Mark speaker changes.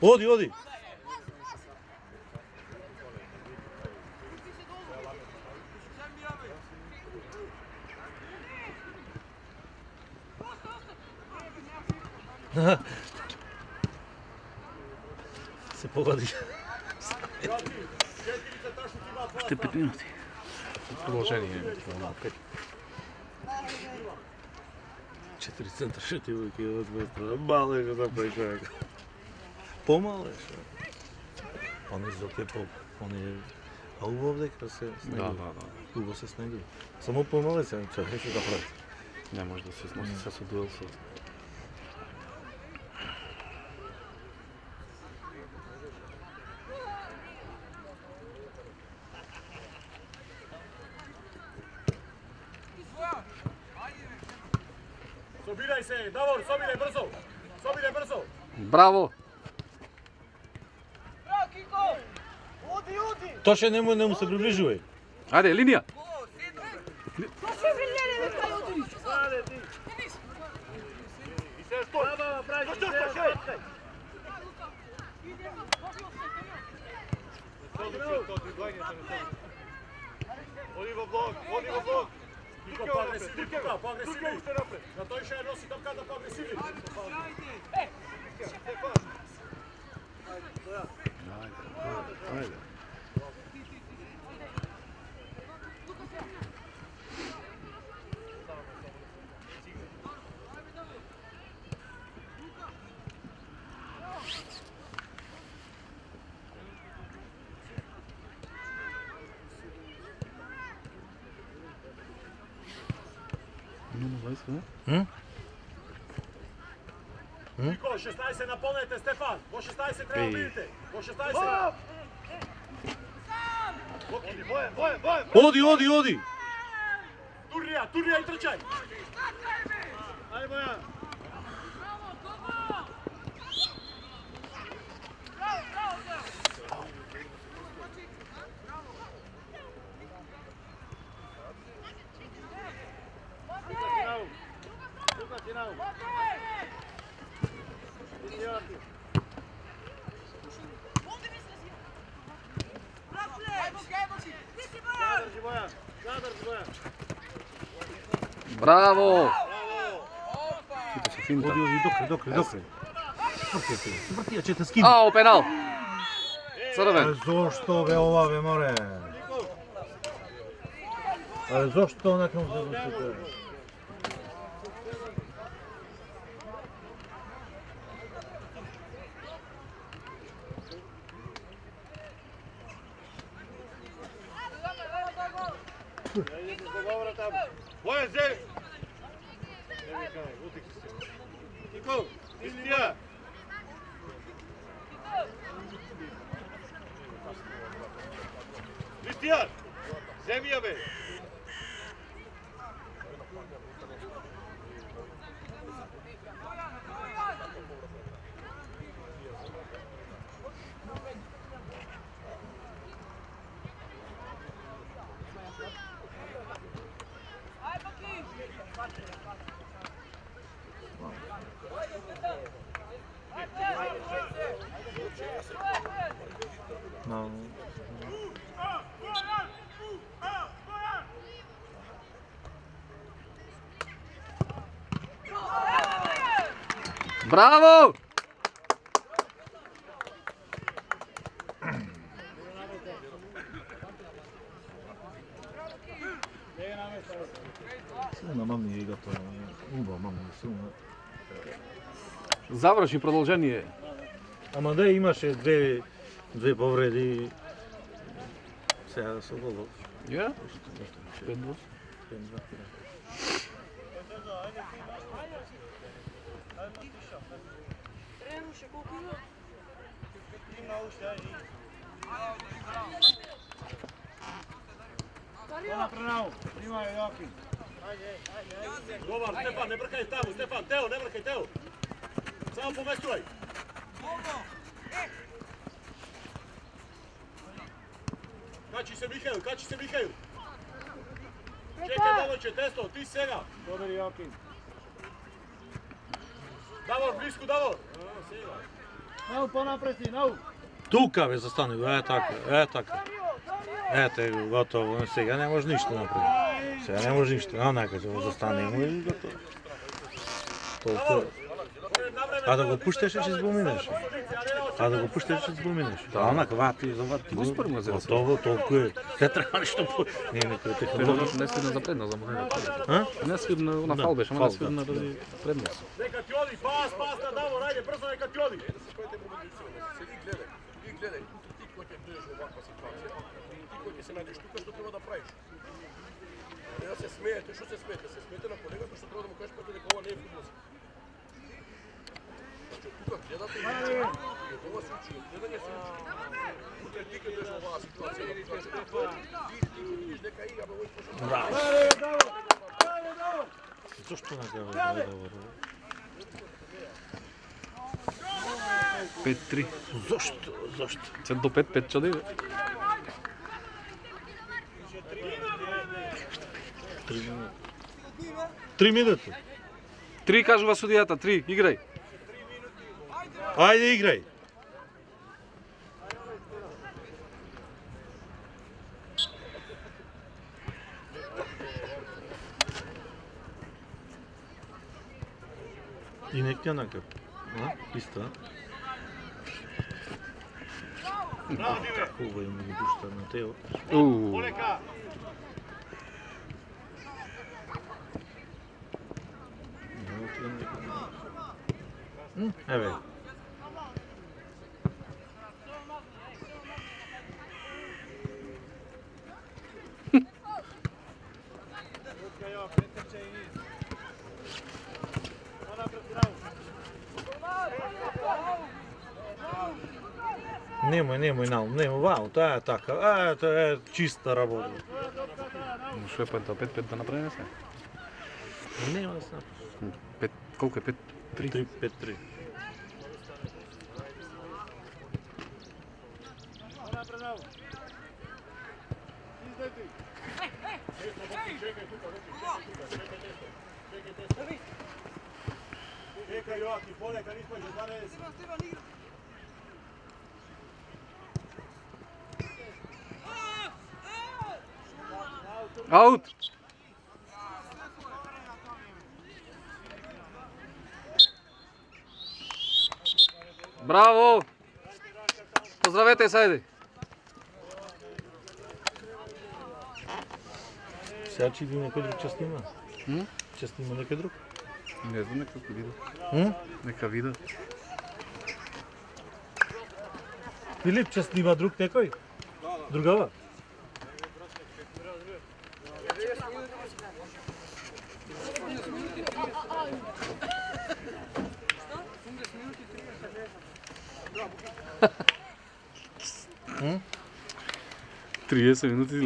Speaker 1: Оди, оди. Се погоди.
Speaker 2: Ще 5 минути. Продолжение.
Speaker 1: 4 центра шети uvijek je od metra. Malo je da pravi čovjek. Pomalo je što. On je zaklepao, on je... A uvo ovdje kada se snegi.
Speaker 2: Да.
Speaker 1: Uvo se snegi. Samo pomalo se čovjek će da pravi.
Speaker 2: Не може да се сноси с дуел со.
Speaker 3: Собирај се, Давор, собирај брзо. Собирај брзо.
Speaker 2: Браво!
Speaker 1: Точно не му се приближувай.
Speaker 2: Ајде, линија.
Speaker 3: Оди во блок, оди во блок. По-агресивни. На тој ше носи топката по-агресивни.
Speaker 2: Ајде.
Speaker 3: Нико, 16 наполнете, Стефан. Во 16 треба бидете. Во 16.
Speaker 1: Оди, оди, оди.
Speaker 3: Турија и трчај. Ајде, Бојан.
Speaker 2: Браво! Се финта.
Speaker 1: Оди, оди, докре. Вртија, че те скини.
Speaker 2: Ау, пенал. Црвен.
Speaker 1: Зошто бе ова бе море? Зошто након се вртите?
Speaker 3: Бојан, зе! Никол, Кристија! Кристијан! Земи ја бе!
Speaker 2: Браво!
Speaker 1: На мамни играта. Убаво мамни силно.
Speaker 2: Заврши продолжение.
Speaker 1: Ама да имаше две повреди. Сега да се голов.
Speaker 2: Ја? 5-2.
Speaker 3: Добар, Стефан, не бркај таму, Стефан, Тео, не бркај, Тео. Само поместувај. Качи се Михаил. Чекај, момче, Тесто, ти сега.
Speaker 4: Добри, Јокин.
Speaker 3: Давор, близко, Давор. Сега.
Speaker 1: Тука бе застани, така. Ете, готово, сега не може нищо направи. Сега не може нищо, нека ќе го застане му и готово. Толку. А да го пуштеше ќе збоминеш. Да, онака вати, завати.
Speaker 2: Успори му зеле.
Speaker 1: Готово, толку е. Не треба ништо по... Не, некој технологија.
Speaker 2: Не свирна за предност, за може.
Speaker 1: А?
Speaker 2: Не свирна на фал беше, ама не свирна ради предност.
Speaker 3: Нека ти оди, пас на Давор, ајде, брзо нека ти оди.
Speaker 4: Гледај, ти кој ќе бидеш во ваква ситуација, ти кој ќе се најдеш тука, што треба да правиш. Не да се смеете, што се смеете? Се смеете на колегата што треба да му кажеш пати дека ова не е фудбалски. Значи, тука гледате и од ова се учи, од гледање се учи. Утре ти ќе бидеш во оваа ситуација, ти видиш дека игра во овој пошто.
Speaker 1: Зошто не кажа да
Speaker 2: 5-3.
Speaker 1: Зошто?
Speaker 2: Цел до 5 чади.
Speaker 1: 3 минути.
Speaker 2: 3 кажува судијата, 3, играј.
Speaker 1: Ајде играј. И нека накап. Иста. Хубаво им ги пушта на Тео.
Speaker 3: Полека.
Speaker 1: Еве. Немој, вау, тоа е така, тоа е чиста работа.
Speaker 2: Што е 5 да направи се?
Speaker 1: Нема да знам.
Speaker 2: 5, колку е 5? 3.
Speaker 1: 5-3.
Speaker 3: Čekaj Joaki, poleka, nismo još 12.
Speaker 2: Аут! Браво! Поздравете се, ајде!
Speaker 1: Сега че иде некој друг ќе снима? Ќе снима некој друг?
Speaker 2: Не знам, нека го види. Нека види.
Speaker 1: Филип, ќе снима друг некој? Другава?
Speaker 2: Hm? 30 минути